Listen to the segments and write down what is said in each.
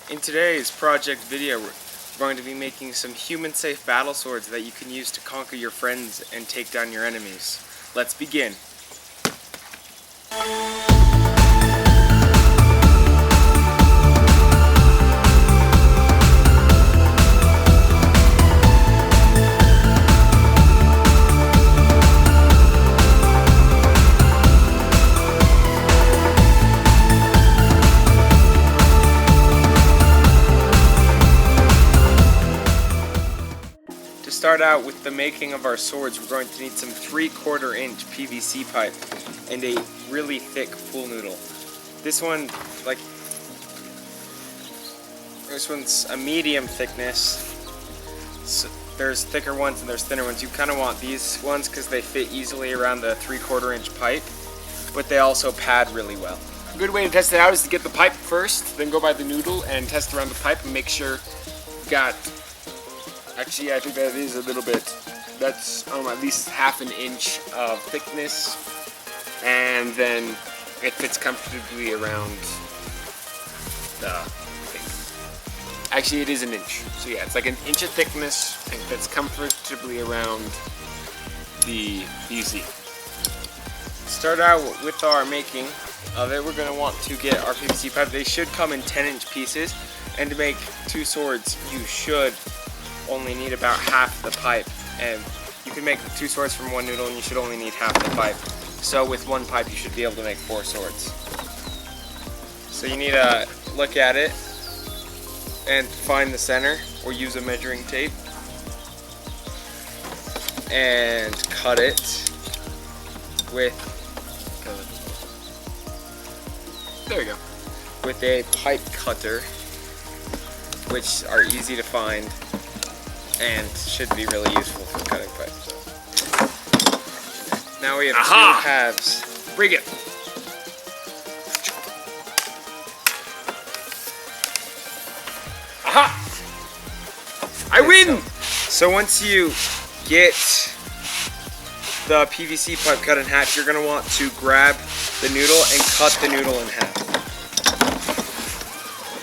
In today's project video, we're going to be making some human-safe battle swords that you can use to conquer your friends and take down your enemies. Let's begin. To start out with the making of our swords, we're going to need some 3/4 inch PVC pipe and a really thick full noodle. This one's a medium thickness. So there's thicker ones and there's thinner ones. You kind of want these ones because they fit easily around the 3/4 inch pipe, but they also pad really well. A good way to test it out is to get the pipe first, then go by the noodle and test around the pipe and make sure you've got. Actually, I think that is a little bit, that's at least ½ an inch of thickness, and then it fits comfortably around the thing. Actually, it is an inch, so yeah, it's like an inch of thickness and fits comfortably around the PVC. Start out with our making of it. We're going to want to get our PVC pipe. They should come in 10-inch pieces, and to make 2 swords, you should only need about half the pipe, and you can make 2 swords from 1 noodle and you should only need half the pipe. So with 1 pipe you should be able to make 4 swords. So you need to look at it and find the center, or use a measuring tape and cut it with, there you go, with a pipe cutter, which are easy to find and should be really useful for cutting pipes. Now we have 2 halves. Bring it! Aha! I win! So once you get the PVC pipe cut in half, you're going to want to grab the noodle and cut the noodle in half.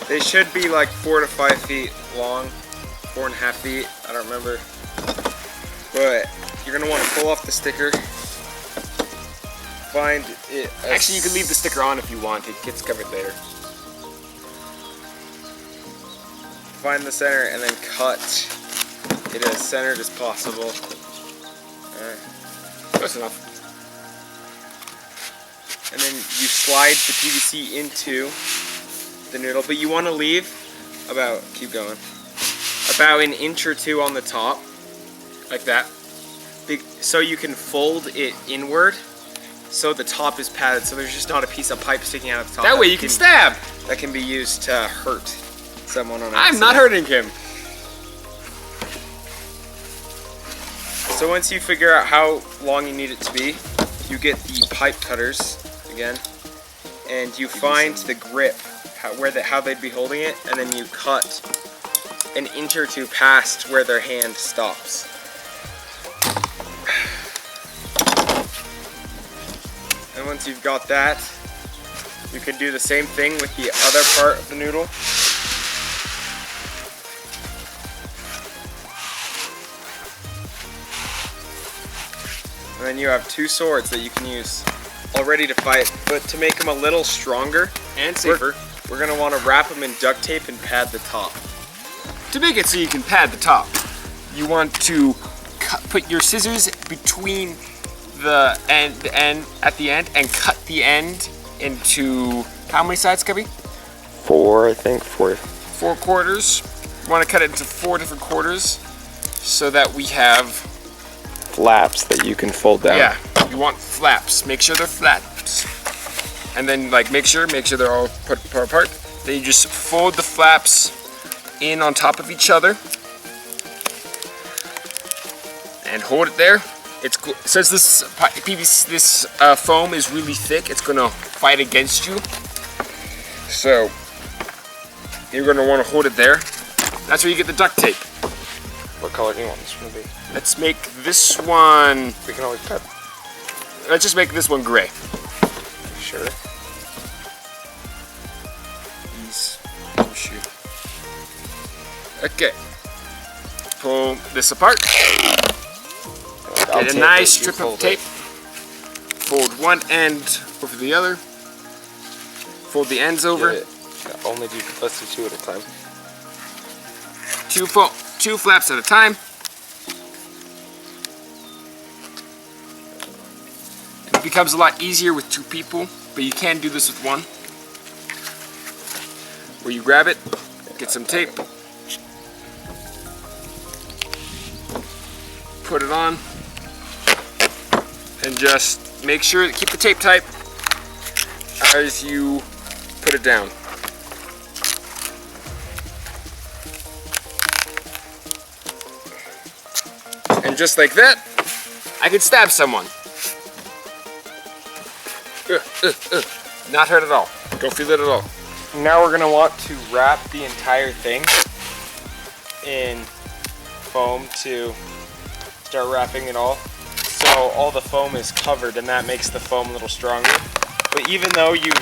They should be like 4 to 5 feet long. 4.5 feet, I don't remember, but you're gonna want to pull off the sticker, find it. Actually, you can leave the sticker on if you want, it gets covered later. Find the center and then cut it as centered as possible. Close enough. And then you slide the PVC into the noodle, but you want to leave about, keep going, about 1 inch or 2 on the top, like that, so you can fold it inward so the top is padded, so there's just not a piece of pipe sticking out of the top. That way you can stab! That can be used to hurt someone on accident. I'm not hurting him! So once you figure out how long you need it to be, you get the pipe cutters again, and you find the grip, how they'd be holding it, and then you cut 1 inch or 2 past where their hand stops. And once you've got that, you can do the same thing with the other part of the noodle. And then you have 2 swords that you can use already to fight, but to make them a little stronger and safer, we're going to want to wrap them in duct tape and pad the top. To make it so you can pad the top, you want to put your scissors between the end at the end and cut the end into how many sides, Cubby? 4, I think. 4. 4 quarters. You want to cut it into 4 different quarters so that we have flaps that you can fold down. Yeah, you want flaps. Make sure they're flaps, and then make sure they're all put apart. Then you just fold the flaps in on top of each other and hold it there. Since this foam is really thick, it's gonna fight against you. So you're gonna want to hold it there. That's where you get the duct tape. What color do you want this one to be? Let's make this one. We can always cut. Let's just make this one gray. Sure. These shoot. Okay. Pull this apart. Get a nice strip of tape. Fold one end over the other. Fold the ends over. Let's do 2 at a time. Two flaps at a time. It becomes a lot easier with 2 people, but you can do this with 1. Where you grab it, get some tape, put it on, and just make sure to keep the tape tight as you put it down. And just like that, I could stab someone. Not hurt at all. Don't feel it at all. Now we're gonna want to wrap the entire thing in foam to start wrapping it all. So all the foam is covered, and that makes the foam a little stronger. But even though you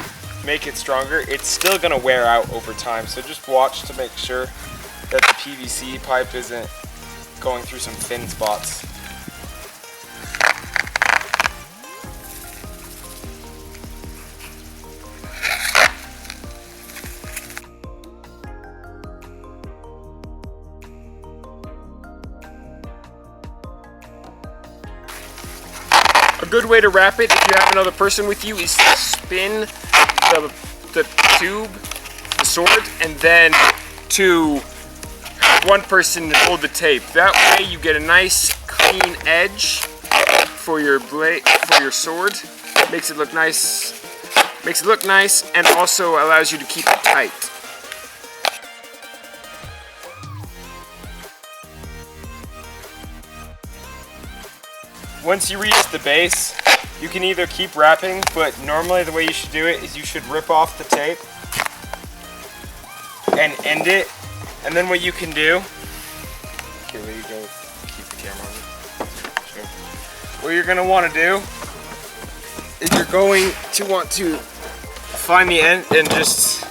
make it stronger, it's still gonna wear out over time. So just watch to make sure that the PVC pipe isn't going through some thin spots. A good way to wrap it, if you have another person with you, is to spin the tube, the sword, and then to have one person hold the tape. That way you get a nice clean edge for your blade, for your sword. Makes it look nice, and also allows you to keep it tight. Once you reach the base, you can either keep wrapping, but normally the way you should do it is you should rip off the tape and end it. And then what you can do, okay, there you go, keep the camera on. Sure. What you're gonna wanna do is you're going to want to find the end and just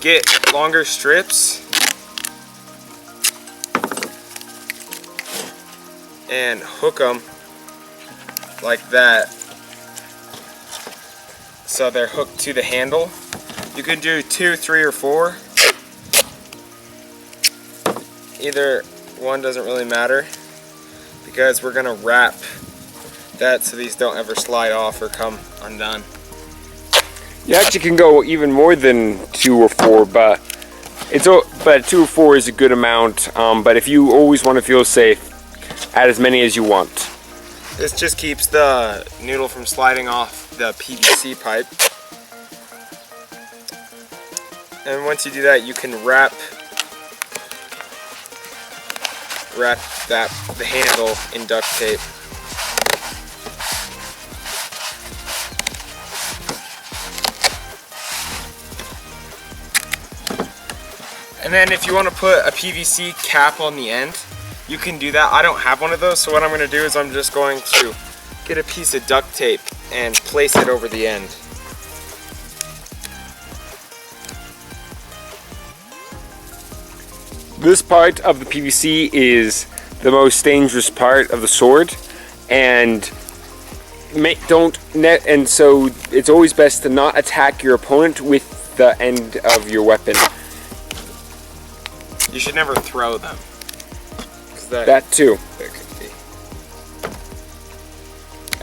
get longer strips and hook them like that, so they're hooked to the handle. You can do 2, 3, or 4. Either one doesn't really matter, because we're gonna wrap that so these don't ever slide off or come undone. You actually can go even more than 2 or 4, but 2 or 4 is a good amount. But if you always want to feel safe, add as many as you want. This just keeps the noodle from sliding off the PVC pipe. And once you do that, you can wrap the handle in duct tape. And then if you want to put a PVC cap on the end, you can do that. I don't have one of those, so what I'm going to do is I'm just going to get a piece of duct tape and place it over the end. This part of the PVC is the most dangerous part of the sword, and so it's always best to not attack your opponent with the end of your weapon. You should never throw them. That too. There could be.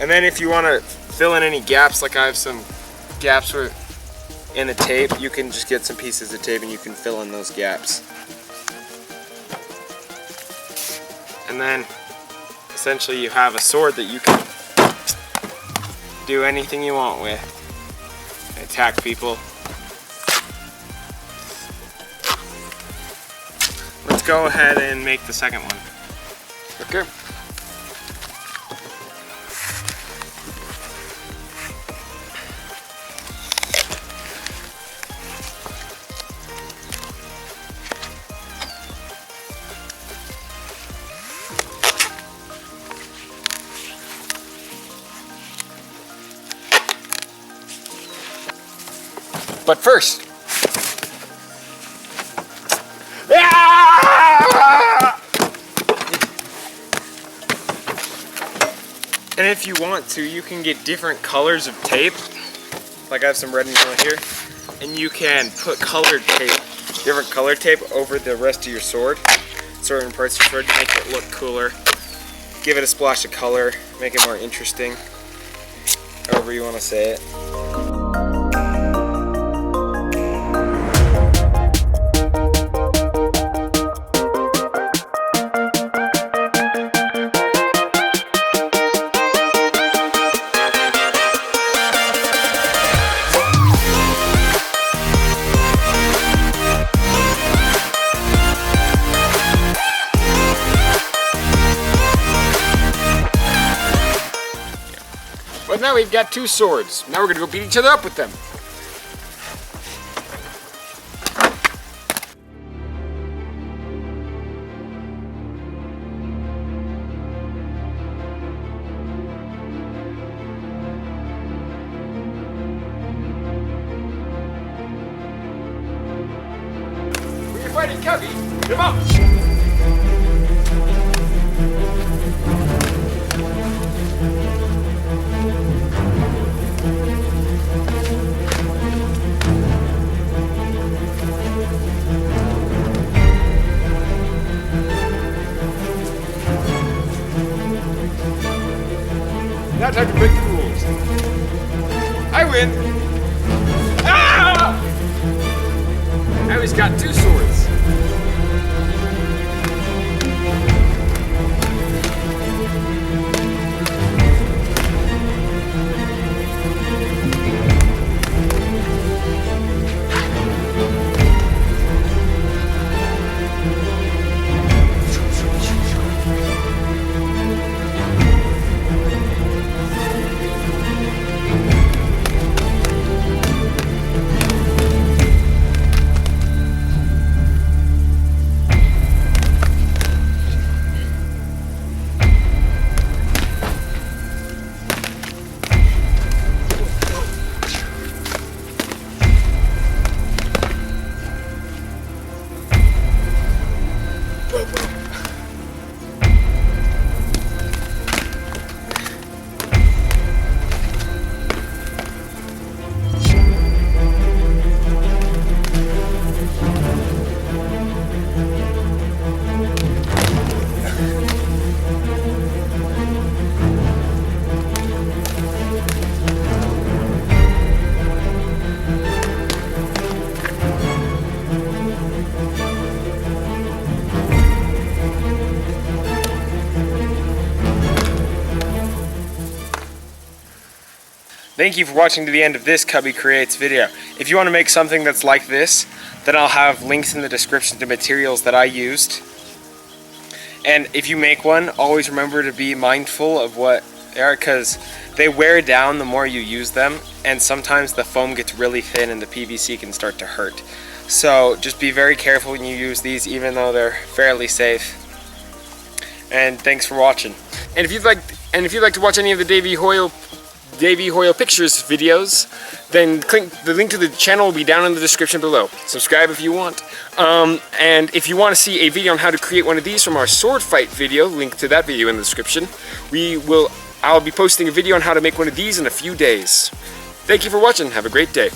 And then if you want to fill in any gaps, like I have some gaps in the tape, you can just get some pieces of tape and you can fill in those gaps. And then essentially you have a sword that you can do anything you want with. Attack people. Let's go ahead and make the second one. Okay. But first, ah! And if you want to, you can get different colors of tape. Like I have some red and yellow here. And you can put colored tape, different color tape over the rest of your sword. Certain parts of your sword to make it look cooler. Give it a splash of color, make it more interesting. However you want to say it. But now we've got two swords. Now we're gonna go beat each other up with them. We're fighting Cubby. Come on. Now time to break the rules. I win. Ah! Now he's got two swords. Thank you for watching to the end of this Cubby Creates video. If you want to make something that's like this, then I'll have links in the description to materials that I used. And if you make one, always remember to be mindful of what they are, because they wear down the more you use them, and sometimes the foam gets really thin and the PVC can start to hurt. So just be very careful when you use these, even though they're fairly safe. And thanks for watching. And if you'd like to watch any of the Davey Hoyle Pictures videos, then the link to the channel will be down in the description below. Subscribe if you want. And if you want to see a video on how to create one of these from our sword fight video, link to that video in the description. I'll be posting a video on how to make one of these in a few days. Thank you for watching. Have a great day.